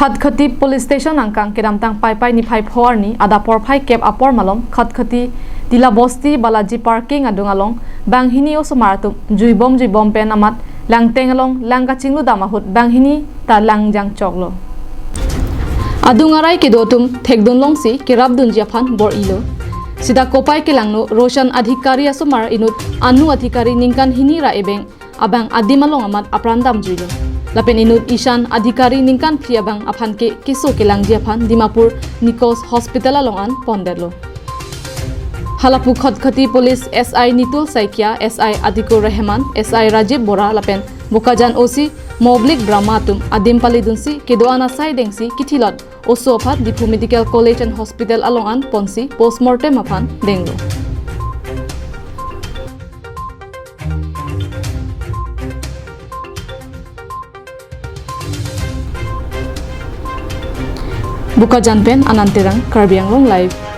Khati police station angkang kedam tang pai ni phai phor ni ada por phai kep apor malom khati tila bosti balaji parking adung along Banghini osomar tu juibom pen amat langteng along langka chinglu damahut Banghini ta langjang choklo adungarai ke dotum thekdun longsi kirab dun japhan bor ilo sida kopai ke langno roshan adhikari asomar inut anu adhikari ningkan hinira ebeng abang adimalong amat aprandam juilo lapen inut ishan adhikari ningkan priabang aphan ke kiso ke lang japhan dimapur nikos hospital alongan ponderlo halapu khati police SI Nitul Saikia SI Adiko Rehman SI Rajib Bora lapen Bukajan OC Moblik Brahmatum Adim Palidunsi Kedoana Saidengsi Kitilot Oso aphat Dipu Medical College and Hospital alongan Ponsi postmortem aphan denglo Bukajan pen anantirang Karbianglong live